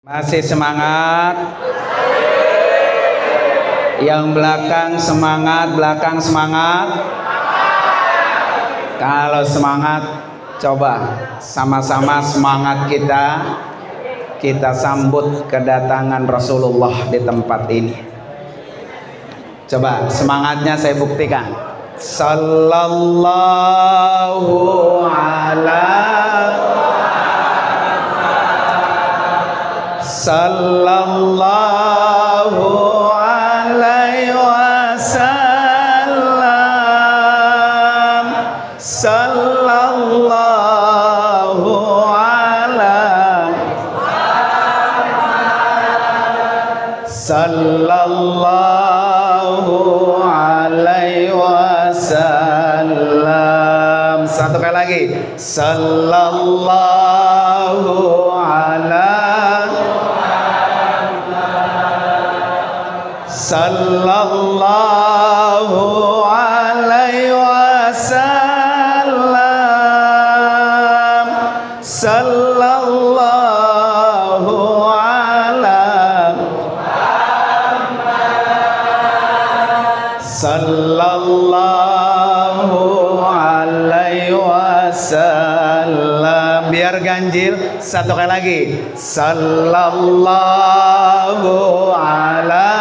Masih semangat? Yang belakang semangat, belakang semangat. Kalau semangat, coba sama-sama semangat kita sambut kedatangan Rasulullah di tempat ini. Coba semangatnya saya buktikan. Sallallahu ala Sallallahu alaihi wasallam. Sallallahu ala Sallallahu alaihi wasallam. Satu kali lagi. Sallallahu ala Sallallahu alaihi wasallam. Sallallahu ala Sallallahu alaihi wasallam. Biar ganjil, satu kali lagi. Sallallahu ala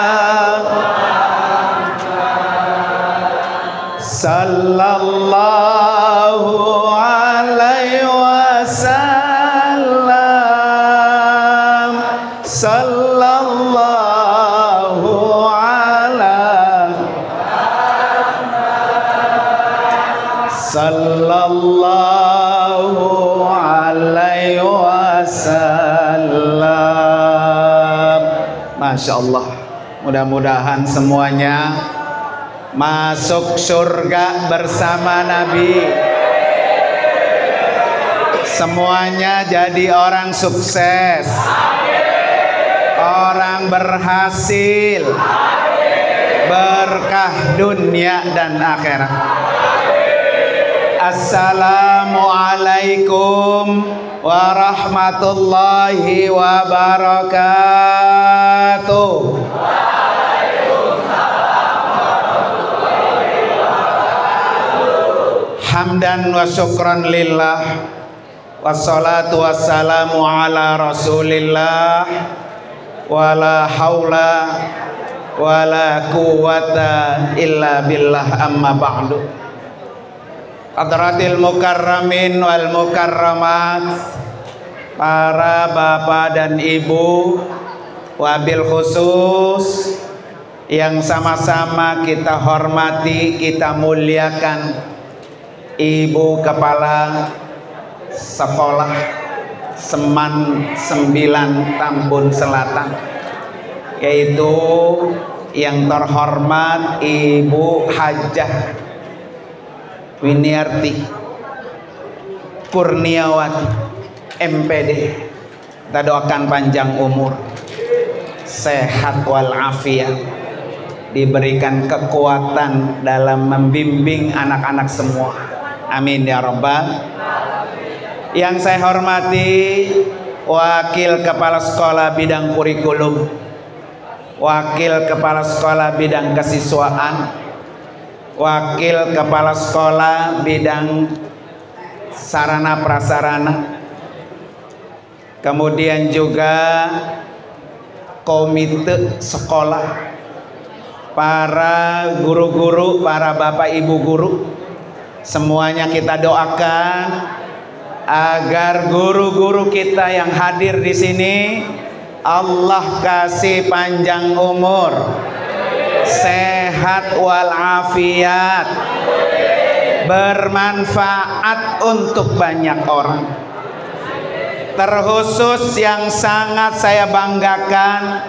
Sallallahu alaihi wasallam. Sallallahu ala Sallallahu alaihi wasallam. Masya Allah. Mudah-mudahan semuanya masuk surga bersama Nabi. Semuanya jadi orang sukses, orang berhasil, berkah dunia dan akhirat. Assalamualaikum warahmatullahi wabarakatuh. Hamdan wa syukran lillah, wassalatu wassalamu ala rasulillah, wala haula wala quwata illa billah, amma ba'du. Hadratil mukarramin wal mukarramat, para bapak dan ibu, wabil khusus yang sama-sama kita hormati, kita muliakan, Ibu Kepala Sekolah Seman 9 Tambun Selatan, yaitu yang terhormat Ibu Hajah Winiarti Kurniawati MPD. Kita doakan panjang umur, sehat walafiat, diberikan kekuatan dalam membimbing anak-anak semua. Amin ya rabbal. Yang saya hormati Wakil Kepala Sekolah Bidang Kurikulum, Wakil Kepala Sekolah Bidang Kesiswaan, Wakil Kepala Sekolah Bidang Sarana Prasarana, kemudian juga komite sekolah, para guru-guru, para bapak ibu guru, semuanya kita doakan agar guru-guru kita yang hadir di sini Allah kasih panjang umur, sehat walafiat, bermanfaat untuk banyak orang. Terkhusus yang sangat saya banggakan,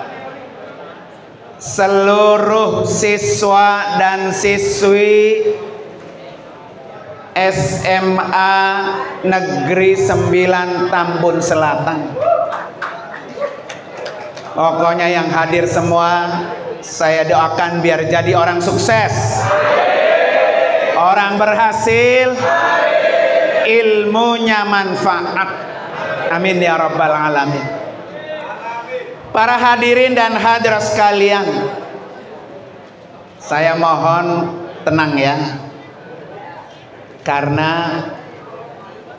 seluruh siswa dan siswi SMA Negeri 9 Tambun Selatan. Pokoknya yang hadir semua saya doakan biar jadi orang sukses, orang berhasil, ilmunya manfaat. Amin ya rabbal alamin. Para hadirin dan hadirat sekalian, saya mohon tenang ya, karena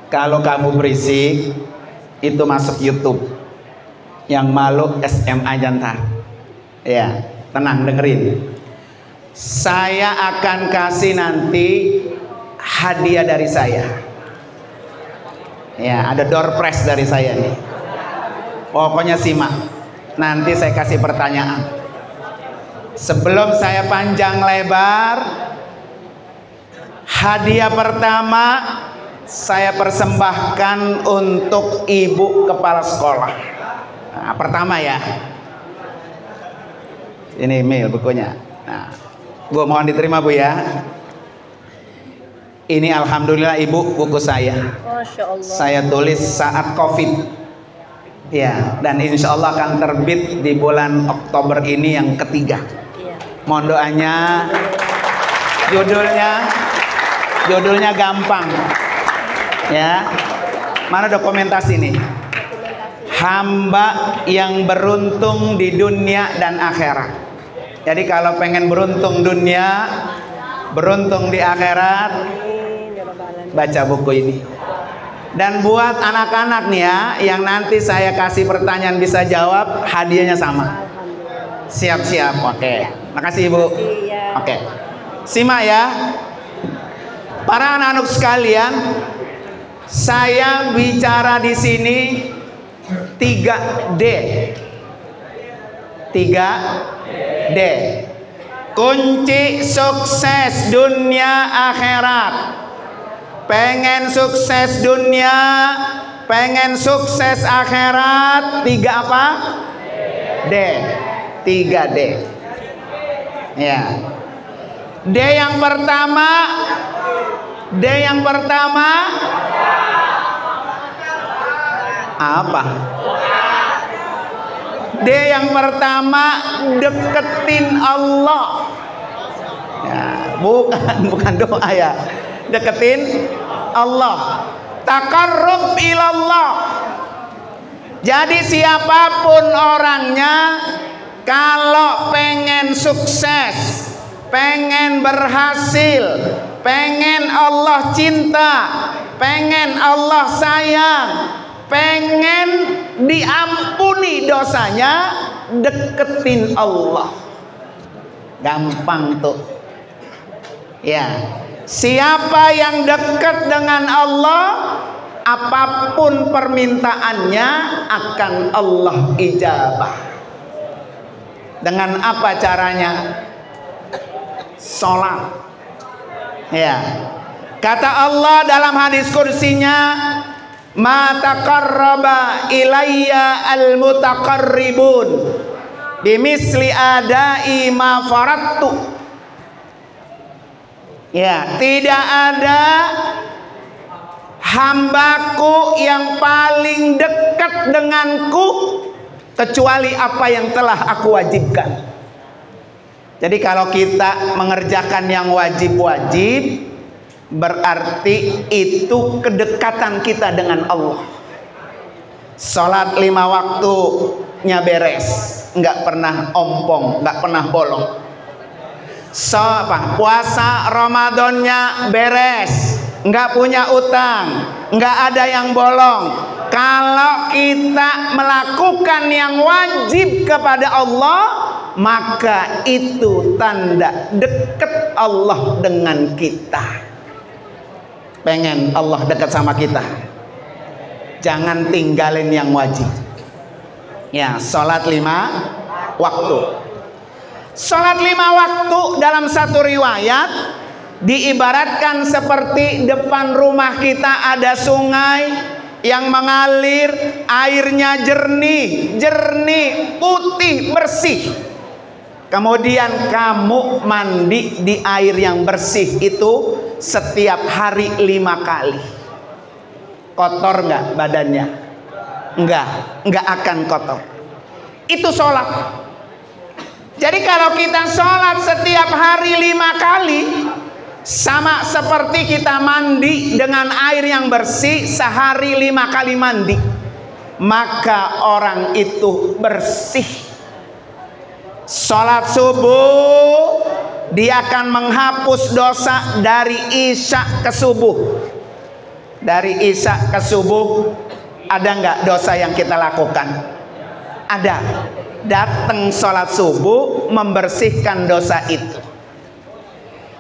kalau kamu berisik itu masuk YouTube. Yang malu SMA Jantar. Ya, tenang dengerin. Saya akan kasih nanti hadiah dari saya. Ya, ada door prize dari saya nih. Pokoknya simak. Nanti saya kasih pertanyaan. Sebelum saya panjang lebar, hadiah pertama saya persembahkan untuk ibu kepala sekolah. Nah, pertama ya. Ini email bukunya. Nah, Bu mohon diterima Bu ya. Ini alhamdulillah Ibu buku saya. Masya Allah. Saya tulis saat COVID. Ya, dan insya Allah akan terbit di bulan Oktober ini yang ketiga. Iya. Mohon doanya. Judulnya gampang. Ya. Mana dokumentasi nih? Hamba yang beruntung di dunia dan akhirat. Jadi kalau pengen beruntung dunia, beruntung di akhirat, baca buku ini. Dan buat anak-anak nih ya, yang nanti saya kasih pertanyaan bisa jawab, hadiahnya sama. Siap-siap, oke. Makasih Ibu. Oke. Simak ya. Para anak-anak sekalian, saya bicara di sini 3D. 3D. Kunci sukses dunia akhirat. Pengen sukses dunia, pengen sukses akhirat, 3 apa? D. 3D. Ya. D yang pertama apa? D yang pertama deketin Allah. Ya, bukan doa ya. Deketin Allah, taqarrub ilallah. Jadi siapapun orangnya, kalau pengen sukses, pengen berhasil, pengen Allah cinta, pengen Allah sayang, pengen diampuni dosanya, deketin Allah. Gampang tuh. Ya. Siapa yang dekat dengan Allah, apapun permintaannya akan Allah ijabah. Dengan apa caranya? Sholat. Ya. Kata Allah dalam hadis kursinya, ma taqarraba ilayya al-mutaqarribun bimisli adai ma faradtu. Ya, tidak ada hambaku yang paling dekat denganku kecuali apa yang telah aku wajibkan. Jadi kalau kita mengerjakan yang wajib-wajib, berarti itu kedekatan kita dengan Allah. Sholat 5 waktunya beres, nggak pernah ompong, nggak pernah bolong. Puasa Ramadannya beres, nggak punya utang, nggak ada yang bolong. Kalau kita melakukan yang wajib kepada Allah, maka itu tanda dekat Allah dengan kita. Pengen Allah dekat sama kita, jangan tinggalin yang wajib. Ya, sholat 5 waktu. Sholat 5 waktu dalam satu riwayat diibaratkan seperti depan rumah kita ada sungai yang mengalir, airnya jernih, putih, bersih. Kemudian kamu mandi di air yang bersih itu setiap hari 5 kali. Kotor nggak badannya? Nggak akan kotor. Itu sholat. Jadi kalau kita sholat setiap hari 5 kali, sama seperti kita mandi dengan air yang bersih sehari 5 kali mandi. maka orang itu bersih. Sholat subuh dia akan menghapus dosa dari isya ke subuh. Dari isya ke subuh ada nggak dosa yang kita lakukan? Ada. Datang sholat subuh membersihkan dosa itu.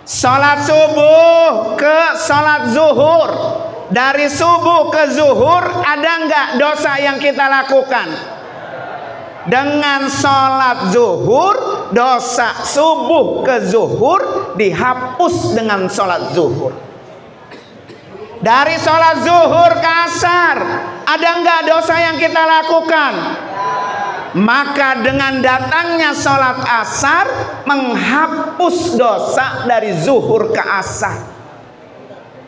Sholat subuh ke sholat zuhur, dari subuh ke zuhur ada nggak dosa yang kita lakukan? Dengan sholat zuhur, dosa subuh ke zuhur dihapus dengan sholat zuhur. Dari sholat zuhur ke asar ada nggak dosa yang kita lakukan? Maka dengan datangnya sholat asar menghapus dosa dari zuhur ke asar.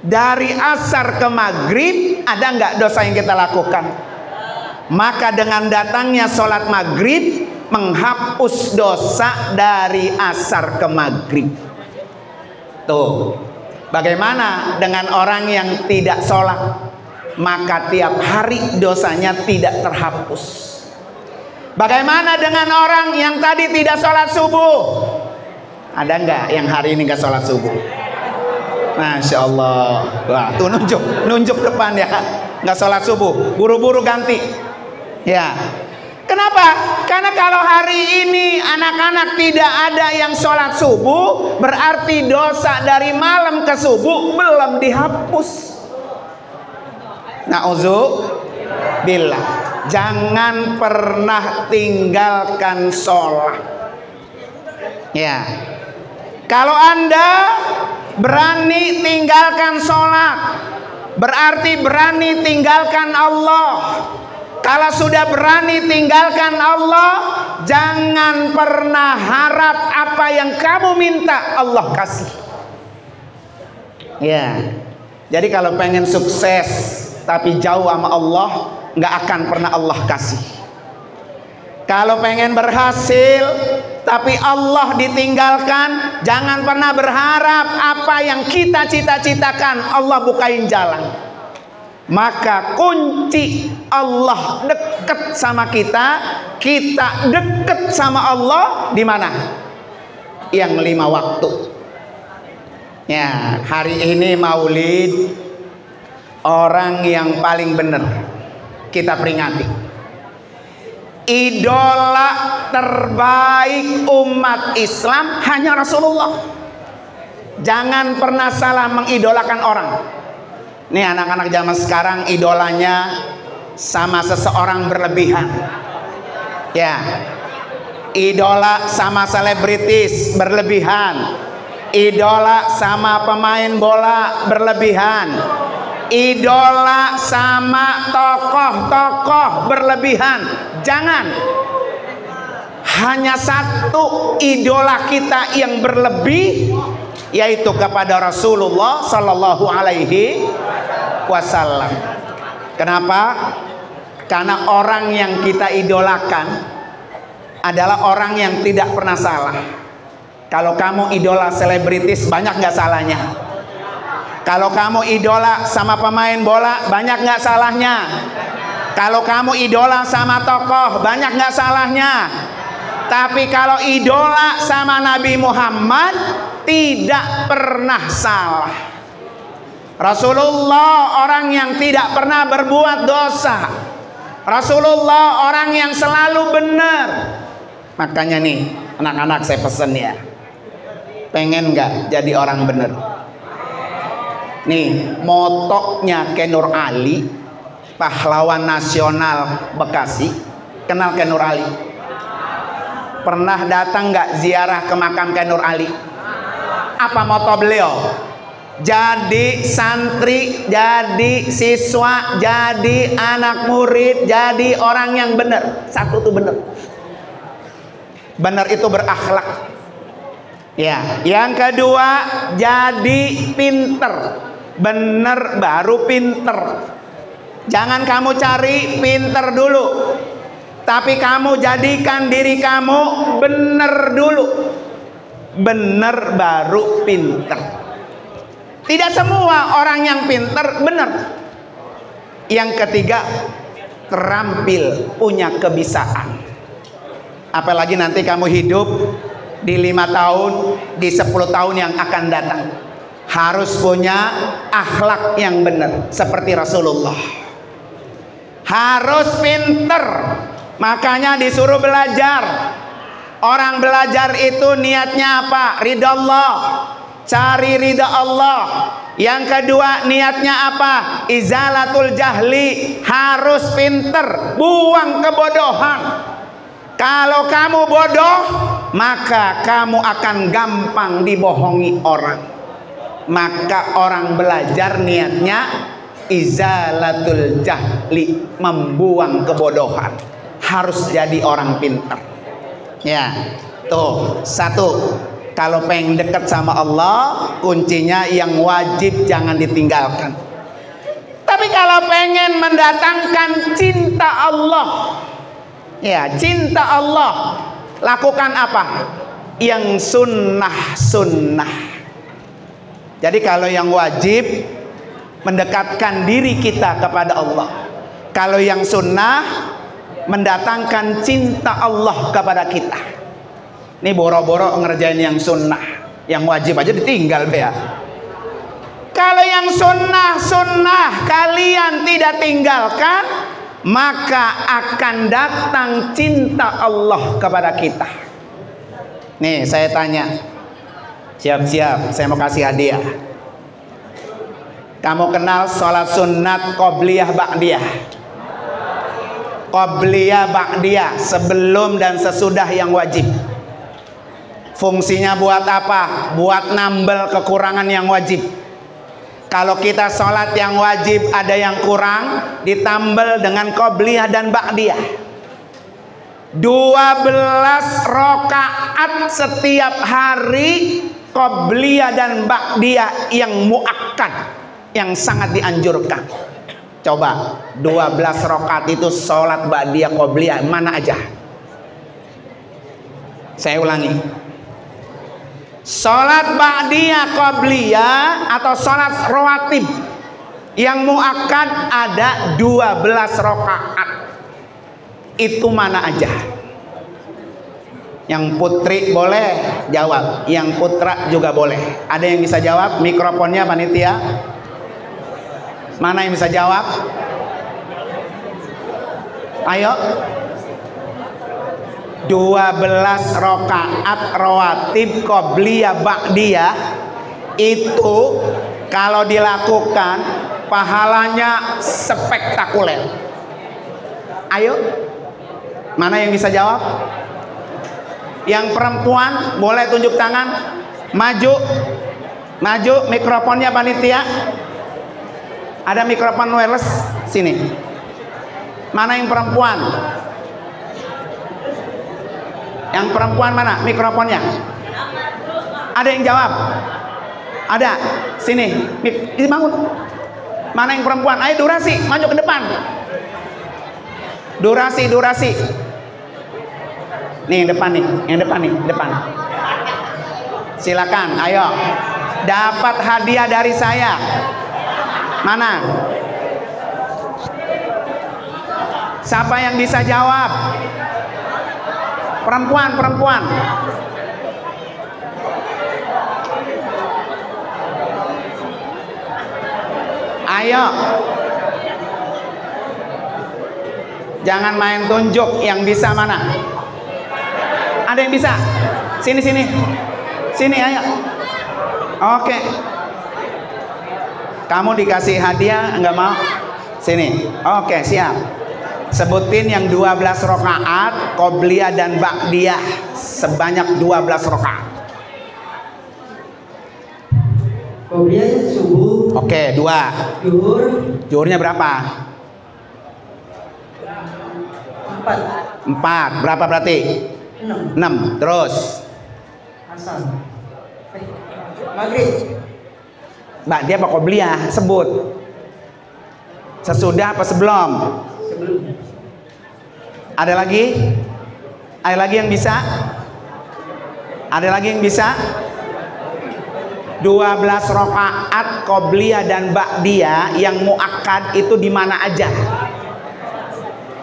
Dari asar ke maghrib ada nggak dosa yang kita lakukan? Maka dengan datangnya sholat maghrib menghapus dosa dari asar ke maghrib. Tuh, bagaimana dengan orang yang tidak sholat? Maka tiap hari dosanya tidak terhapus. Bagaimana dengan orang yang tadi tidak sholat subuh? Ada nggak yang hari ini nggak sholat subuh? Masya Allah. Wah, tuh nunjuk depan ya. Nggak sholat subuh, buru-buru ganti. Ya. Kenapa? Karena kalau hari ini anak-anak tidak ada yang sholat subuh, berarti dosa dari malam ke subuh belum dihapus. Na'udzubillah. Jangan pernah tinggalkan sholat. Ya. Kalau Anda berani tinggalkan sholat, berarti berani tinggalkan Allah. Kalau sudah berani tinggalkan Allah, jangan pernah harap apa yang kamu minta Allah kasih. Ya. Jadi kalau pengen sukses tapi jauh sama Allah, nggak akan pernah Allah kasih. Kalau pengen berhasil tapi Allah ditinggalkan, jangan pernah berharap apa yang kita cita-citakan Allah bukain jalan. Maka kunci Allah dekat sama kita, kita dekat sama Allah di mana? Yang 5 waktu. Ya, hari ini Maulid, orang yang paling benar kita peringati. Idola terbaik umat Islam hanya Rasulullah. Jangan pernah salah mengidolakan orang. Nih anak-anak zaman sekarang idolanya sama seseorang berlebihan. Ya. Idola sama selebritis berlebihan. Idola sama pemain bola berlebihan. Idola sama tokoh-tokoh berlebihan. Jangan. Hanya satu idola kita yang berlebih, yaitu kepada Rasulullah Sallallahu Alaihi Wasallam. Kenapa? Karena orang yang kita idolakan adalah orang yang tidak pernah salah. Kalau kamu idola selebritis, banyak nggak salahnya? Kalau kamu idola sama pemain bola, banyak nggak salahnya? Kalau kamu idola sama tokoh, banyak nggak salahnya? Tapi kalau idola sama Nabi Muhammad, tidak pernah salah. Rasulullah orang yang tidak pernah berbuat dosa. Rasulullah orang yang selalu benar. Makanya nih anak-anak saya pesen ya, pengen nggak jadi orang benar? Nih motonya Ken Nur Ali, pahlawan nasional Bekasi. Kenal Ken Nur Ali? Pernah datang nggak ziarah ke makam Ken Nur Ali? Apa moto beliau? Jadi santri, jadi siswa, jadi anak murid, jadi orang yang benar. Satu tuh benar. Benar itu berakhlak. Ya, yang kedua jadi pinter. Benar baru pinter. Jangan kamu cari pinter dulu, tapi kamu jadikan diri kamu benar dulu. Benar baru pinter. Tidak semua orang yang pinter benar. Yang ketiga, terampil, punya kebisaan. Apalagi nanti kamu hidup di 5 tahun, di 10 tahun yang akan datang, harus punya akhlak yang benar seperti Rasulullah. Harus pinter, makanya disuruh belajar. Orang belajar itu niatnya apa? Ridha Allah, cari ridha Allah. Yang kedua niatnya apa? Izalatul jahli, harus pinter, buang kebodohan. Kalau kamu bodoh, maka kamu akan gampang dibohongi orang. Maka orang belajar niatnya izalatul jahli, membuang kebodohan. Harus jadi orang pintar. Ya, tuh satu. Kalau pengen dekat sama Allah, kuncinya yang wajib jangan ditinggalkan. Tapi kalau pengen mendatangkan cinta Allah, ya cinta Allah, lakukan apa? Yang sunnah-sunnah. Jadi kalau yang wajib mendekatkan diri kita kepada Allah. Kalau yang sunnah mendatangkan cinta Allah kepada kita. Ini boro-boro ngerjain yang sunnah, yang wajib aja ditinggal ya. Kalau yang sunnah kalian tidak tinggalkan, maka akan datang cinta Allah kepada kita. Nih saya tanya, siap-siap, saya mau kasih hadiah. Kamu kenal sholat sunat qobliyah ba'diyah? Qobliyah ba'diyah, sebelum dan sesudah yang wajib. Fungsinya buat apa? Buat nambel kekurangan yang wajib. Kalau kita sholat yang wajib ada yang kurang, ditambel dengan qobliyah dan ba'diyah. 12 rakaat setiap hari, qobliyah dan ba'diyah yang muakkad, yang sangat dianjurkan. Coba 12 rakaat itu sholat ba'diyah qobliyah mana aja? Saya ulangi, sholat ba'diyah qobliyah atau sholat rawatib yang muakkad ada 12 rakaat. Itu mana aja? Yang putri boleh jawab, yang putra juga boleh. Ada yang bisa jawab? Mikrofonnya panitia. Mana yang bisa jawab? Ayo. 12 rakaat rawatib qobliyah ba'diyah itu kalau dilakukan pahalanya spektakuler. Ayo, mana yang bisa jawab? Yang perempuan boleh tunjuk tangan. Maju, maju, mikrofonnya panitia. Ada mikrofon wireless sini. Mana yang perempuan? Yang perempuan mana mikrofonnya? Ada yang jawab? Ada. Sini. Ini bangun. Mana yang perempuan? Ayo durasi, maju ke depan. Durasi. Nih yang depan nih, depan. Silakan, ayo. Dapat hadiah dari saya. Mana? Siapa yang bisa jawab? Perempuan. Ayo. Jangan main tunjuk, yang bisa mana? Ada yang bisa? Sini. Sini ayo. Oke. Kamu dikasih hadiah enggak mau? Sini. Oke, siap. Sebutin yang 12 rakaat qobliyah dan ba'diyah sebanyak 12 rakaat. Qobliyah subuh. Oke, 2. Zuhurnya berapa? 4. Berapa berarti? 6. Terus? Asar. Maghrib. Ba'diyah apa qobliyah? Sebut. Sesudah apa sebelum? Sebelum. Ada lagi? Ada lagi yang bisa? Ada lagi yang bisa? 12 rakaat qobliyah dan ba'diyah yang muakkad itu di mana aja?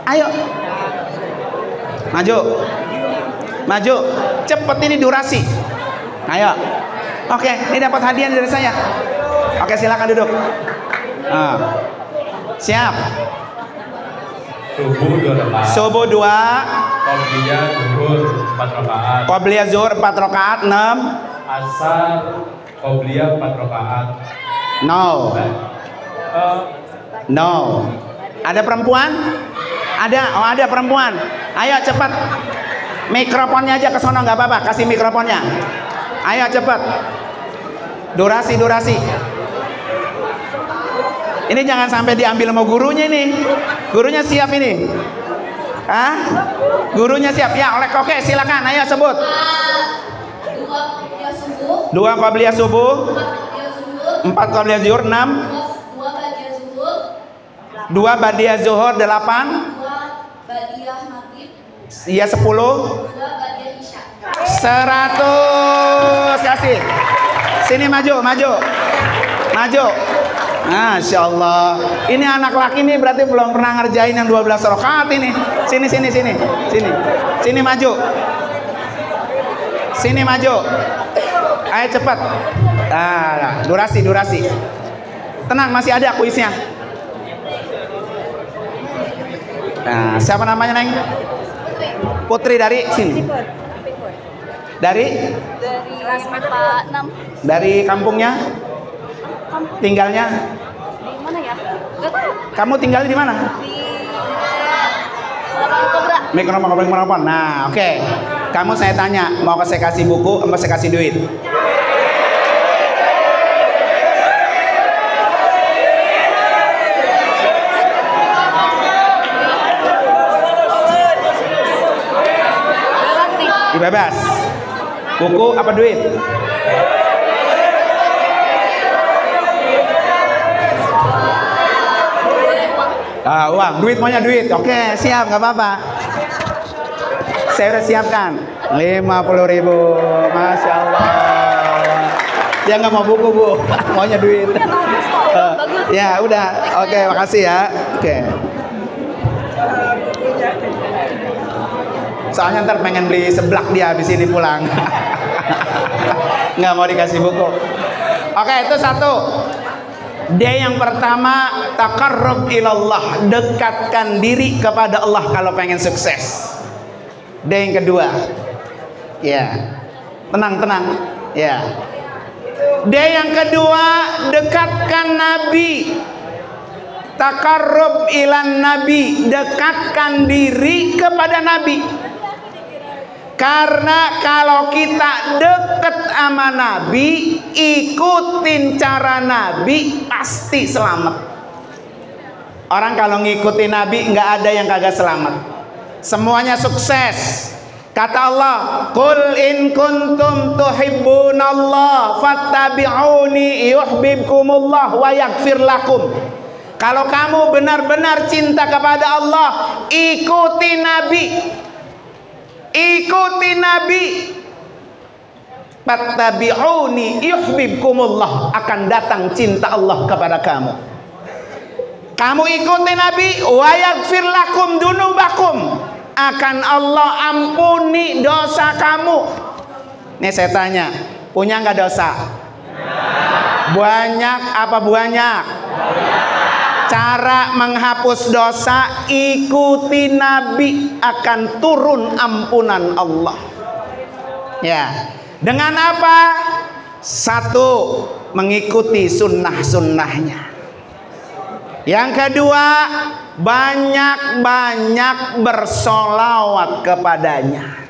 Ayo. Maju. Maju. Cepet ini durasi. Ayo. Oke, ini dapat hadiah dari saya. Oke, silakan duduk. Siap. Subuh 2 rakaat. Subuh 2. Qobliyah zuhur 4 rakaat. Qobliyah zuhur 4 rakaat. 6. Asar qobliyah 4 rakaat. No. No. Ada perempuan? Ada. Oh, ada perempuan. Ayo cepat. Mikrofonnya aja ke sono, nggak apa-apa. Kasih mikrofonnya. Ayo cepat. Durasi. Ini jangan sampai diambil sama gurunya ini. Gurunya siap ini. Hah? Gurunya siap. Ya, oke, silakan. Ayo sebut. 2 qobliyah subuh. 4 qobliyah zuhur. 6. 2 badiah zuhur. 8. 2 badiah maghrib. Iya 10. 2 badiah isya. 100. Kasih. Sini maju. Masya Allah. Ini anak laki nih berarti belum pernah ngerjain yang 12 rakaat ini. Sini maju. Ayo cepat. Durasi. Tenang, masih ada kuisnya. Nah, siapa namanya, Neng? Putri dari sini. Dari kelas 4 6. Dari kampungnya? Tinggalnya? Di mana ya? Enggak tahu. Kamu tinggal di mana? Di Lapangan Kobra. Mikrofon. Nah, oke. Kamu saya tanya, mau saya kasih buku atau saya kasih duit? Bebas. Buku apa duit? Uang. Duit, maunya duit. Oke, siap, nggak apa-apa. Saya udah siapkan 50.000. Masya Allah. Dia nggak mau buku, Bu. Maunya duit. Ya udah. Oke, makasih ya. Oke. Soalnya ntar pengen beli seblak dia habis ini pulang. Nggak mau dikasih buku. Oke, itu 1. Dia yang pertama, taqarrub ilallah, dekatkan diri kepada Allah kalau pengen sukses. Dia yang kedua, ya, tenang, ya. Dia yang kedua, dekatkan Nabi. Taqarrub ilan Nabi, dekatkan diri kepada Nabi. Karena kalau kita deket sama Nabi, ikutin cara Nabi, pasti selamat. Orang kalau ngikutin Nabi nggak ada yang kagak selamat. Semuanya sukses. Kata Allah, "Qul in kuntum tuhibbunallah fattabi'uni yuhibbukumullah wa yaghfir lakum." Kalau kamu benar-benar cinta kepada Allah, ikuti Nabi. Ikuti Nabi. Fattabi'uni yuhibbukumullah, akan datang cinta Allah kepada kamu. Kamu ikuti Nabi, wa yaghfir lakum dunubakum, akan Allah ampuni dosa kamu. Nih saya tanya, punya nggak dosa? Banyak apa banyak? Cara menghapus dosa, ikuti Nabi, akan turun ampunan Allah. Ya, dengan apa? 1, mengikuti sunnah-sunnahnya. Yang kedua, banyak-banyak bersolawat kepadanya.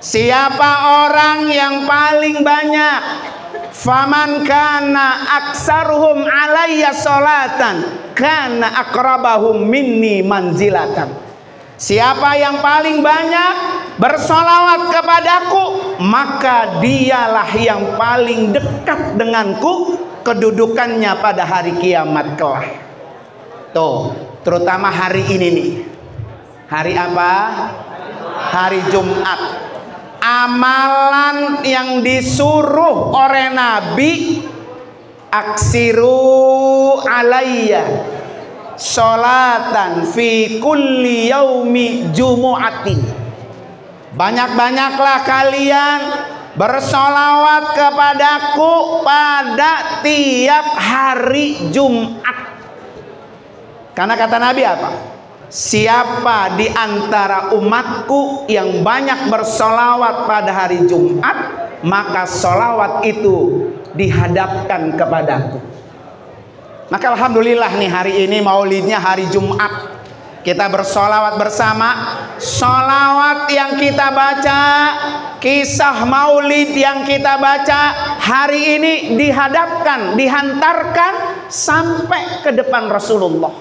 Siapa orang yang paling banyak? Faman kana aksaruhum alayya solatan kana akrabahum minni manzilatan. Siapa yang paling banyak bersolawat kepadaku, maka dialah yang paling dekat denganku, kedudukannya pada hari kiamat kelak. Tuh, terutama hari ini nih. Hari apa? Hari Jumat. Amalan yang disuruh oleh Nabi, aksiru alayya sholatan fi kulli yaumi jumu'atin. Banyak-banyaklah kalian bersolawat kepadaku pada tiap hari Jumat. Karena kata Nabi apa? Siapa di antara umatku yang banyak bersolawat pada hari Jumat, maka solawat itu dihadapkan kepadaku. Maka alhamdulillah nih, hari ini maulidnya hari Jumat. Kita bersolawat bersama. Solawat yang kita baca, kisah maulid yang kita baca hari ini dihadapkan, dihantarkan sampai ke depan Rasulullah.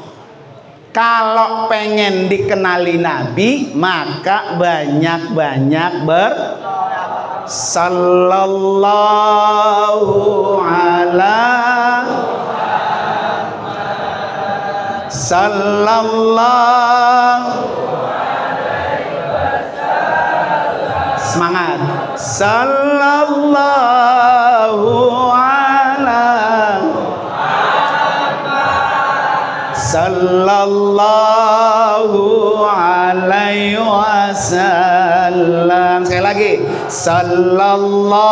Kalau pengen dikenali Nabi, maka banyak-banyak sallallahu ala sallallahu, semangat, sallallahu ala sallallahu alaihi wasallam. Sekali lagi, sallallahu.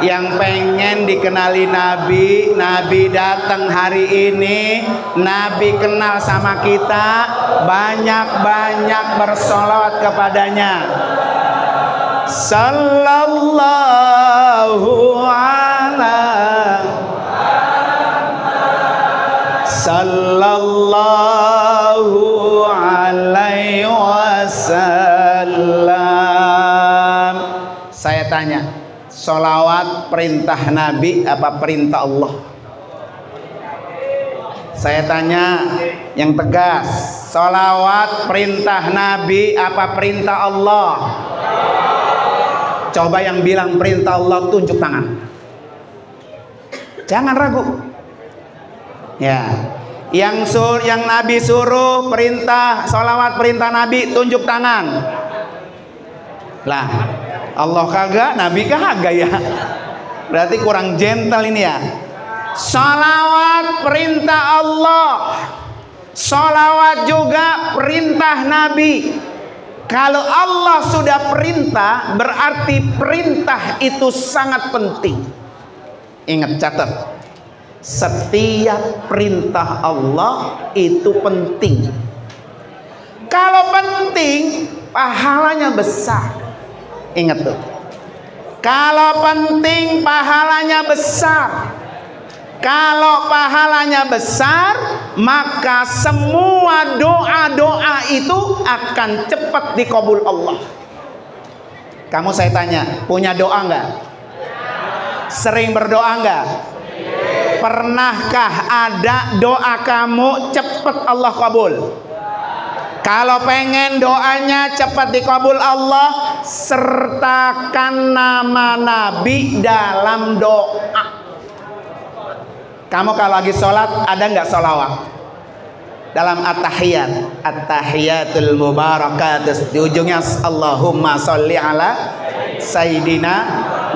Yang pengen dikenali Nabi, Nabi datang hari ini, Nabi kenal sama kita, banyak-banyak bersolawat kepadanya. Sallallahu ala sallallahu alaihi wasallam. Saya tanya, sholawat perintah Nabi apa perintah Allah? Saya tanya yang tegas, sholawat perintah Nabi apa perintah Allah? Coba yang bilang perintah Allah tunjuk tangan. Jangan ragu. Ya, yang Nabi suruh perintah sholawat perintah Nabi, tunjuk tangan. Lah, Allah kagak, Nabi kagak ya. Berarti kurang gentle ini ya. Sholawat perintah Allah, sholawat juga perintah Nabi. Kalau Allah sudah perintah, berarti perintah itu sangat penting. Ingat, catat. Setiap perintah Allah itu penting. Kalau penting, pahalanya besar. Ingat tuh. Kalau penting, pahalanya besar. Kalau pahalanya besar, maka semua doa-doa itu akan cepat dikabul Allah. Kamu saya tanya, punya doa nggak? Sering berdoa nggak? Pernahkah ada doa kamu cepat Allah kabul? Kalau pengen doanya cepat dikabul Allah, sertakan nama Nabi dalam doa. Kamu kalau lagi sholat, ada nggak sholawat? Dalam at-tahiyat, at-tahiyatul mubarakatus, di ujungnya Allahumma sholli ala Sayyidina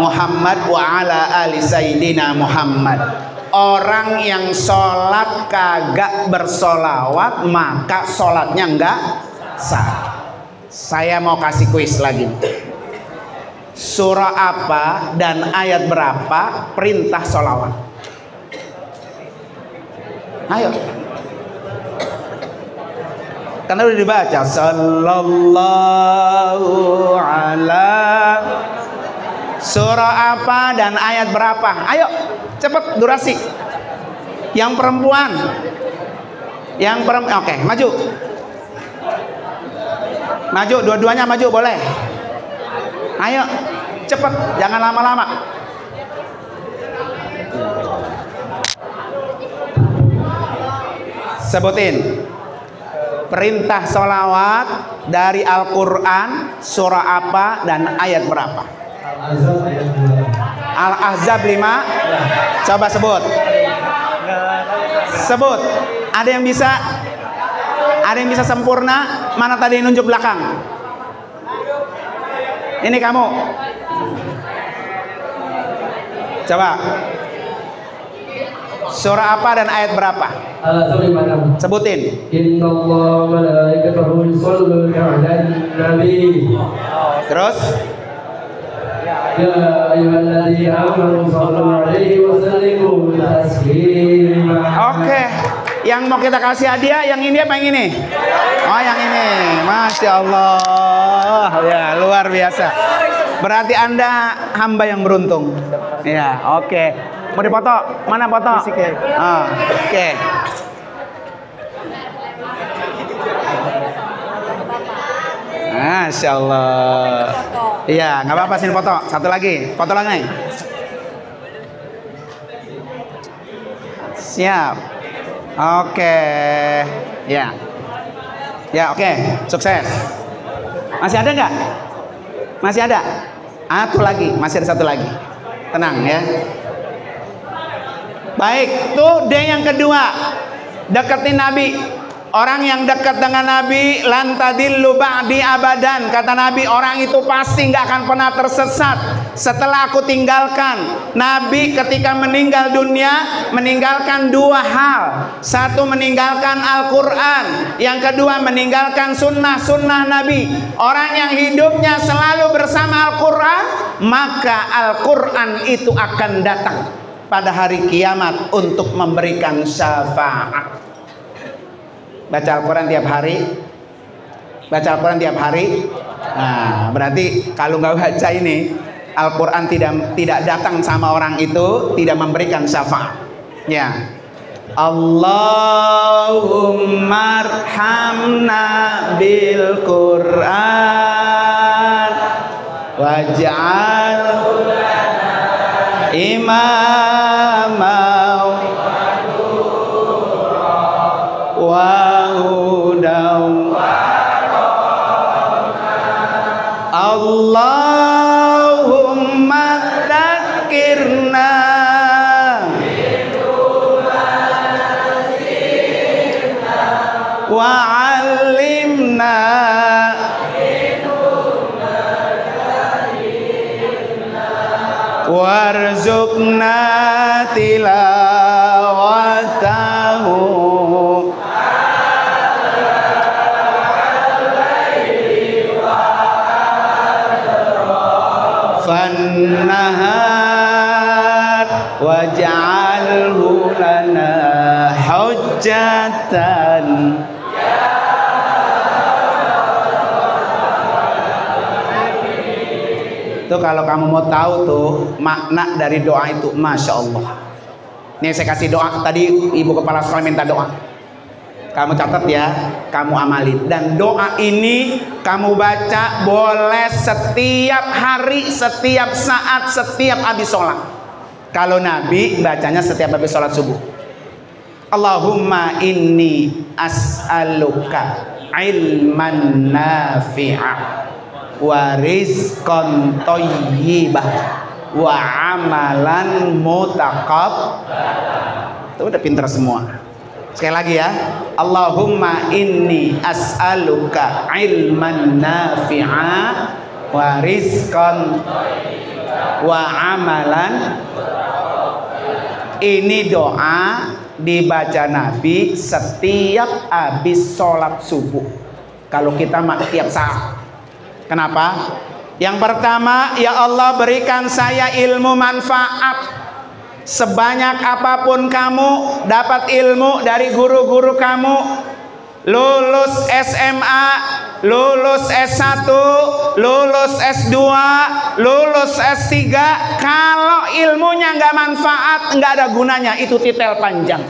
Muhammad wa ala ali Sayyidina Muhammad. Orang yang sholat kagak bersolawat, maka sholatnya enggak sah. Saya mau kasih kuis lagi. Surah apa dan ayat berapa perintah sholawat? Ayo. Karena udah dibaca. Sallallahu ala. Surah apa dan ayat berapa? Ayo, cepet durasi. Yang perempuan. Oke, maju. Maju, dua-duanya maju boleh. Ayo, cepet, jangan lama-lama. Sebutin perintah sholawat dari Al-Quran, surah apa dan ayat berapa? Al-Ahzab 5. Coba sebut. Sebut. Ada yang bisa? Ada yang bisa sempurna? Mana tadi yang nunjuk belakang? Ini kamu. Coba. Surah apa dan ayat berapa? Al-Fatihah. Sebutin. Innallaha wa malaikatahu yusholluna 'alan nabi. Terus? Ya ayyuhalladzina amanu shallu 'alaihi wa sallimu taslima. Oke. Yang mau kita kasih hadiah yang ini apa yang ini? Oh, yang ini. Masya Allah. Ya, luar biasa. Berarti Anda hamba yang beruntung. Ya, oke. Mau dipoto? Mana foto? Oh, oke. Masya Allah. Iya, nggak apa-apa, sini foto. Satu lagi, foto lagi. Siap. Oke. Ya. Ya, oke. Sukses. Masih ada nggak? Masih ada? Satu lagi, masih ada satu lagi. Tenang ya. Baik, tuh D yang kedua. Deketin Nabi. Orang yang dekat dengan Nabi lantadillu ba'di abadan. Kata Nabi, orang itu pasti nggak akan pernah tersesat setelah aku tinggalkan. Nabi ketika meninggal dunia meninggalkan dua hal. Satu, meninggalkan Al-Quran. Yang kedua, meninggalkan sunnah-sunnah Nabi. Orang yang hidupnya selalu bersama Al-Quran, maka Al-Quran itu akan datang pada hari kiamat untuk memberikan syafaat. Baca Al-Quran tiap hari. Baca Al-Quran tiap hari. Nah, berarti kalau nggak baca ini, Al-Quran tidak datang sama orang itu, tidak memberikan syafaat. Ya. Allahumma arhamna bil Quran waj'al imama wa Allahumma dzakirna wa 'allimna warzuqna tilawatahu fannahar waj'alhu lana hujjatan. Itu kalau kamu mau tahu tuh makna dari doa itu, Masya Allah. Nih saya kasih doa, tadi ibu kepala sekolah minta doa. Kamu catat ya, kamu amalin. Dan doa ini kamu baca boleh setiap hari, setiap saat, setiap habis sholat. Kalau Nabi bacanya setiap habis sholat subuh. Allahumma inni as'aluka ilman nafi'a wa rizqan thayyibah wa amalan mutaqabbal. Itu udah pinter semua. Sekali lagi ya. Allahumma inni as'aluka ilman nafi'a wa rizqan wa amalan. Ini doa dibaca Nabi setiap habis sholat subuh. Kalau kita tiap saat. Kenapa? Yang pertama, ya Allah berikan saya ilmu manfaat. Sebanyak apapun kamu dapat ilmu dari guru-guru kamu, lulus SMA, lulus S1, lulus S2, lulus S3, kalau ilmunya nggak manfaat, nggak ada gunanya, itu titel panjang.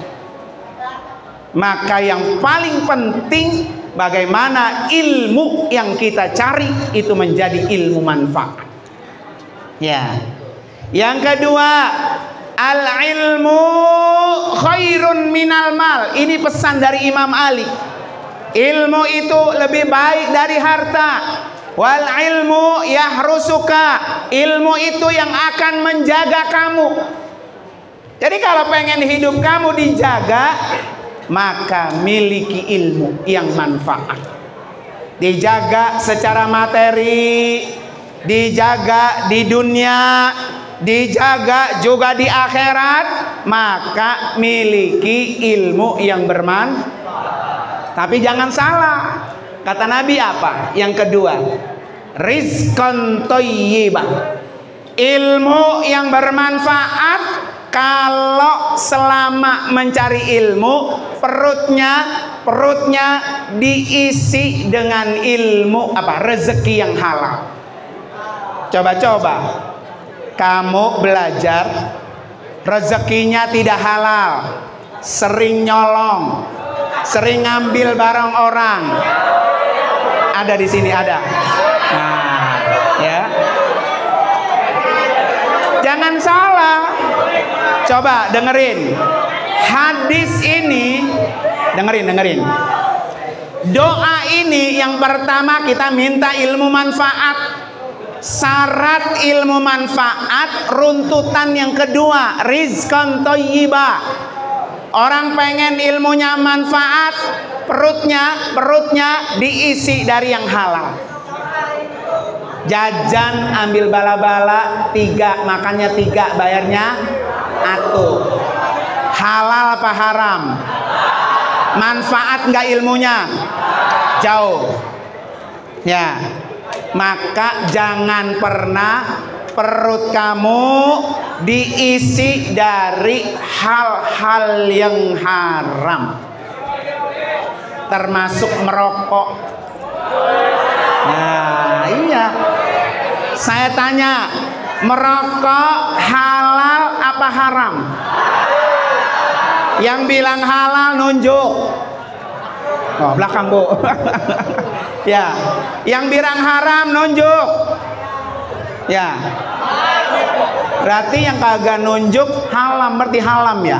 Maka yang paling penting, bagaimana ilmu yang kita cari itu menjadi ilmu manfaat. Ya. Yang kedua, al-ilmu khairun minal mal. Ini pesan dari Imam Ali. Ilmu itu lebih baik dari harta. Wal ilmu yahrusuka. Ilmu itu yang akan menjaga kamu. Jadi kalau pengen hidup kamu dijaga, maka miliki ilmu yang manfaat. Dijaga secara materi, dijaga di dunia, dijaga juga di akhirat, maka miliki ilmu yang bermanfaat. Tapi jangan salah, kata Nabi apa? Yang kedua, rizqan thayyibah, ilmu yang bermanfaat. Kalau selama mencari ilmu, perutnya diisi dengan ilmu apa? Rezeki yang halal. Coba kamu belajar, rezekinya tidak halal, sering nyolong, sering ngambil barang orang. Ada di sini ada. Nah, ya. Jangan salah. Coba dengerin. Hadis ini, dengerin. Doa ini yang pertama kita minta ilmu manfaat. Syarat ilmu manfaat, runtutan yang kedua, rizqan thayyibah. Orang pengen ilmunya manfaat, perutnya diisi dari yang halal. Jajan ambil bala-bala 3, makannya 3, bayarnya 1. Halal apa haram? Manfaat nggak ilmunya? Jauh. Ya. Maka jangan pernah perut kamu diisi dari hal-hal yang haram, termasuk merokok. Nah, iya. Saya tanya, merokok halal apa haram? Yang bilang halal nunjuk. Oh, belakang Bu. Ya, yang bilang haram nunjuk. Ya. Berarti yang kagak nunjuk haram, berarti halam ya.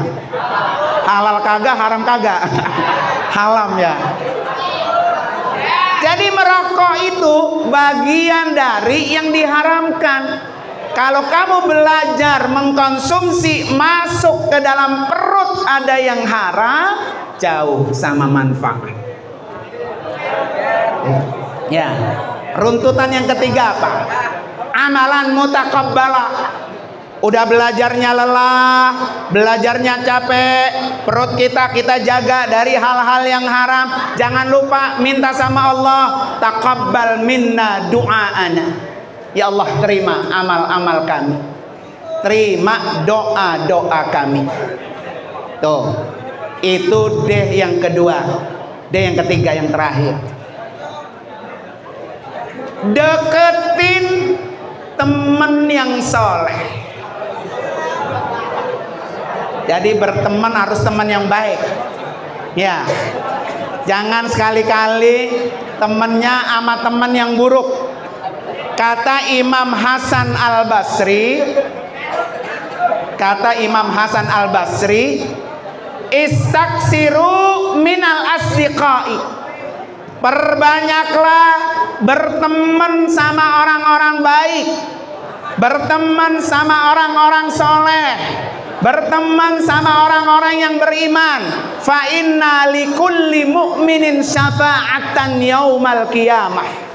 Halal kagak, haram kagak. Halam ya. Jadi merokok itu bagian dari yang diharamkan. Kalau kamu belajar mengkonsumsi masuk ke dalam perut ada yang haram, jauh sama manfaat. Ya, runtutan yang ketiga apa? Amalan mutakabbalah. Udah belajarnya lelah, belajarnya capek, perut kita jaga dari hal-hal yang haram. Jangan lupa minta sama Allah, taqabbal minna du'aana. Ya Allah, terima amal-amal kami, terima doa-doa kami. Tuh, itu D yang kedua. D yang ketiga, yang terakhir. Deketin teman yang soleh. Jadi berteman harus teman yang baik. Ya, jangan sekali-kali temennya sama teman yang buruk. Kata Imam Hasan Al-Basri, istaksiru minal asdiqai. Perbanyaklah berteman sama orang-orang baik, berteman sama orang-orang soleh, berteman sama orang-orang yang beriman. Fa inna likulli mu'minin syafa'atan yaumal qiyamah.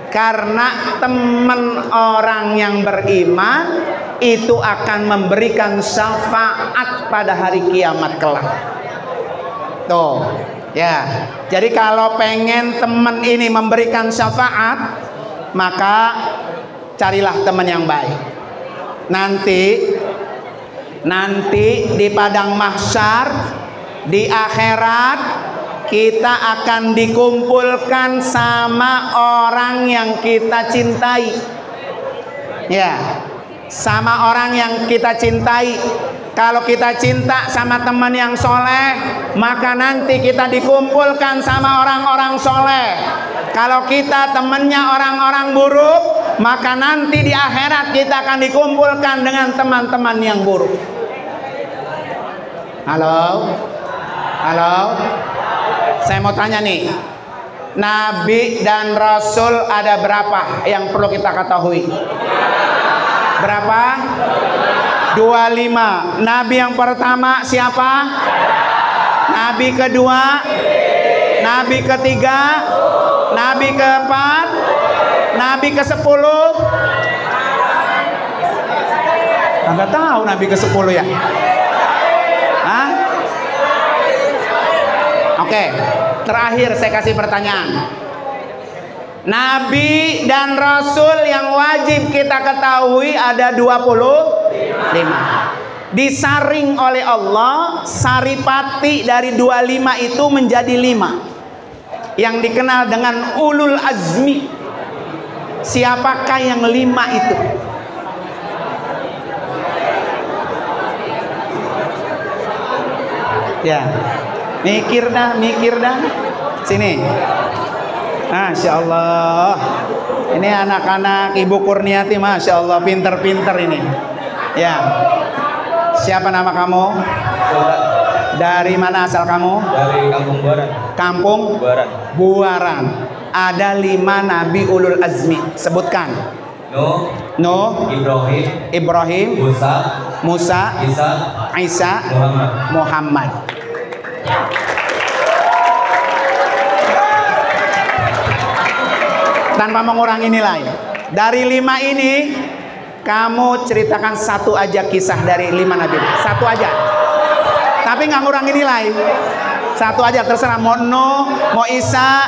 Karena teman orang yang beriman itu akan memberikan syafaat pada hari kiamat kelak. Tuh, ya. Jadi kalau pengen teman ini memberikan syafaat, maka carilah teman yang baik. Nanti di padang mahsyar, di akhirat, kita akan dikumpulkan sama orang yang kita cintai. Ya, sama orang yang kita cintai. Kalau kita cinta sama teman yang soleh, maka nanti kita dikumpulkan sama orang-orang soleh. Kalau kita temannya orang-orang buruk, maka nanti di akhirat kita akan dikumpulkan dengan teman-teman yang buruk. Halo? Saya mau tanya nih, Nabi dan Rasul ada berapa yang perlu kita ketahui? Berapa? 25. Nabi yang pertama siapa? Nabi kedua? Nabi ketiga? Nabi keempat? Nabi ke-10? Enggak tahu Nabi ke-10 ya? Hah? Oke, terakhir saya kasih pertanyaan. Nabi dan Rasul yang wajib kita ketahui ada 25. Disaring oleh Allah, saripati dari 25 itu menjadi 5. Yang dikenal dengan ulul azmi. Siapakah yang 5 itu? Ya, mikir dah. Sini. Masya Allah. Ini anak-anak Ibu Kurniati, Masya Allah, pinter-pinter ini. Ya. Siapa nama kamu? Dari mana asal kamu? Dari Kampung Buaran. Kampung Buaran. Ada 5 Nabi ulul azmi. Sebutkan. Nuh, Ibrahim, Musa, Isa, Muhammad. Tanpa mengurangi nilai. Dari 5 ini kamu ceritakan satu aja kisah dari 5 Nabi. Satu aja. Tapi nggak ngurangi nilai. Satu aja, terserah. Mau Nuh, mau Isa,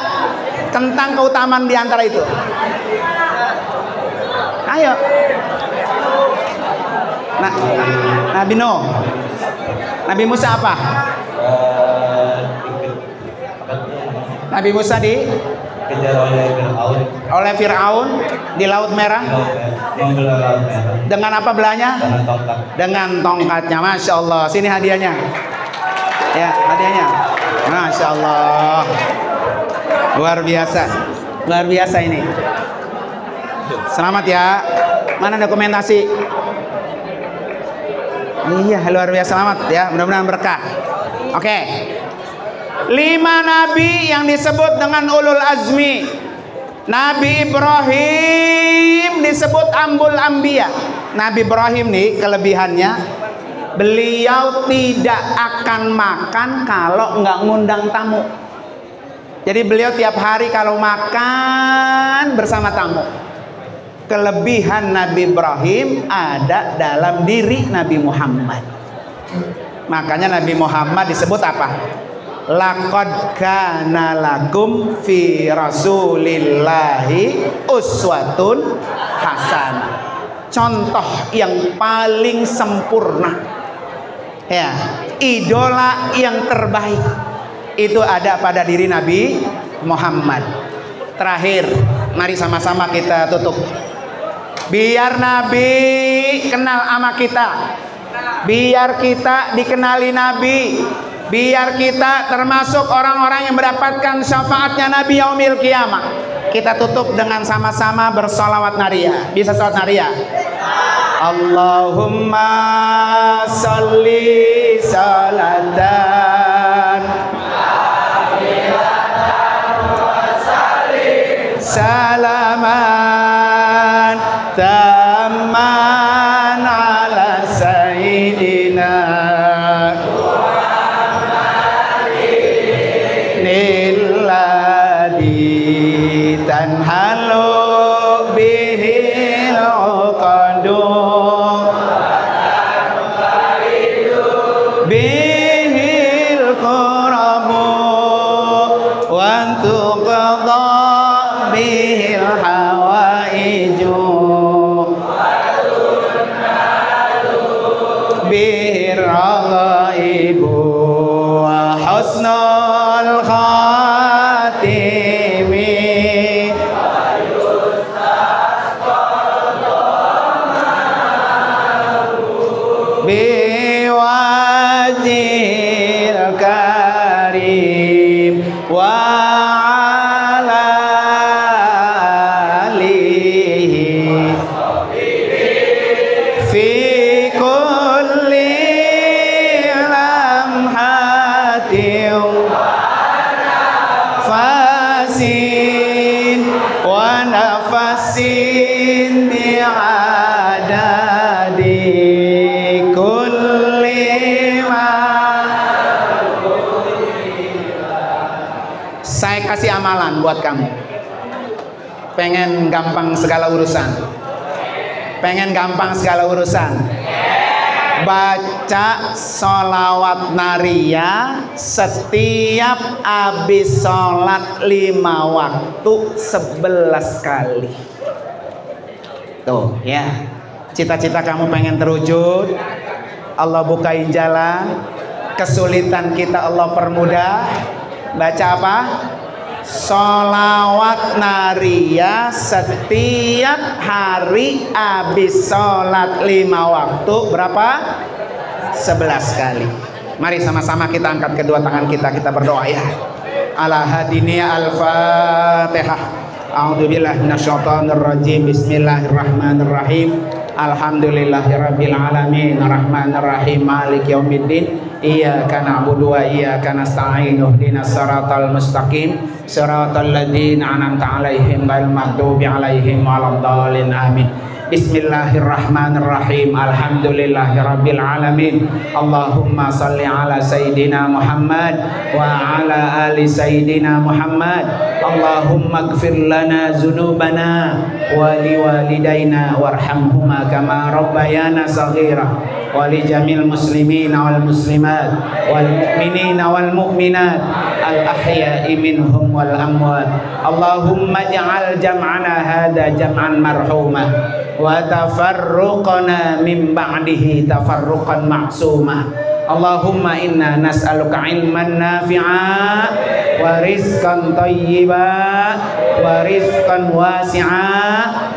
tentang keutamaan di antara itu. Ayo. Nah, Nabi Nuh. Nabi Musa apa? Nabi Musa dikejar oleh Fir'aun di Laut Merah. Dengan apa belanya? Dengan tongkatnya. Masya Allah. Sini hadiahnya. Ya, hadiahnya. Masya Allah. Luar biasa. Luar biasa ini. Selamat ya. Mana dokumentasi? Iya, luar biasa. Selamat ya. Mudah-mudahan berkah. Oke. 5 nabi yang disebut dengan ulul azmi. Nabi Ibrahim disebut ambul anbiya. Nabi Ibrahim nih kelebihannya, beliau tidak akan makan kalau nggak ngundang tamu. Jadi beliau tiap hari kalau makan bersama tamu. Kelebihan Nabi Ibrahim ada dalam diri Nabi Muhammad. Makanya Nabi Muhammad disebut apa? Laqad kana lakum fi rasulillahi uswatun hasanah. Contoh yang paling sempurna. Ya, idola yang terbaik itu ada pada diri Nabi Muhammad. Terakhir, mari sama-sama kita tutup. Biar Nabi kenal sama kita. Biar kita dikenali Nabi. Biar kita termasuk orang-orang yang mendapatkan syafaatnya Nabi yaumil qiyamah. Kita tutup dengan sama-sama bersolawat nariyah. Bisa salawat nariyah? Allahumma sholli salatan salaman tamman ala sayyidina nilladhi tanhalu bihil uqadu bihil qurabu wa tuqadha bihil hawaiju bihir ghaibu wa husnul khatimi biwajhil karim wa ala alihi fi kulli lamhatin fasin wa nafasin bi'adadi kulli ma. Saya kasih amalan buat kamu. Pengen gampang segala urusan. Pengen gampang segala urusan? Baca sholawat naria setiap habis sholat 5 waktu 11 kali. Tuh ya, cita-cita kamu pengen terwujud, Allah bukain jalan, kesulitan kita Allah permudah. Baca apa? Sholawat naria setiap hari habis sholat 5 waktu berapa? 11 kali. Mari sama-sama kita angkat kedua tangan kita berdoa ya. Ala hadinya al-fatihah. A'udzubillahi minasyaitonir rajim. Bismillahirrahmanirrahim. Alhamdulillahirabbil alamin arrahmanir rahim maliki yaumiddin. Iyyaka na'budu wa iyyaka nasta'in ihdinas siratal mustaqim siratal ladzina an'amta 'alaihim ghairil maghdubi 'alaihim waladdallin amin. Bismillahirrahmanirrahim. Alhamdulillahirabbil alamin. Allahumma shalli ala sayyidina Muhammad wa ala ali sayyidina Muhammad. Allahumma ighfir lana dzunubana wa liwalidayna warhamhuma kama rabbayana shaghira wa li jamil muslimina wal muslimat wal mu'minina wal mu'minat al ahya'i minhum wal amwat. Allahumma ij'al jam'ana hadza jam'an marhumah wa tafarruqana min ba'dihi tafarruqan ma'sumah. Allahumma inna nas'aluka ilman nafi'a wa rizqan thayyiba wa rizqan wasi'a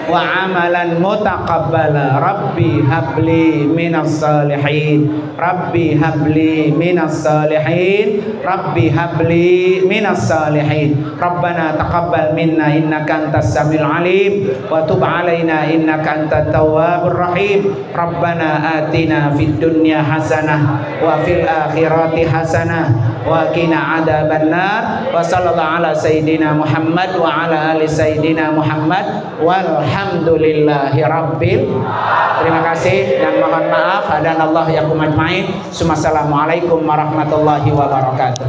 wa amalan mutaqabbala. Rabbi habli minas salihin, Rabbi habli minas salihin, Rabbi habli minas salihin. Rabbana taqabbal minna innaka antas samiul alim wa tub alaina innaka antat tawwabur rahim. Rabbana atina fid dunya hasanah wa fil akhirati hasanah wa qina adzabannar. Wa sallallahu ala sayyidina Muhammad wa ala ali sayyidina Muhammad walhamdulillahi rabbil. Terima kasih dan mohon maaf. Hadanallahu yakum ajmain. Assalamualaikum warahmatullahi wabarakatuh.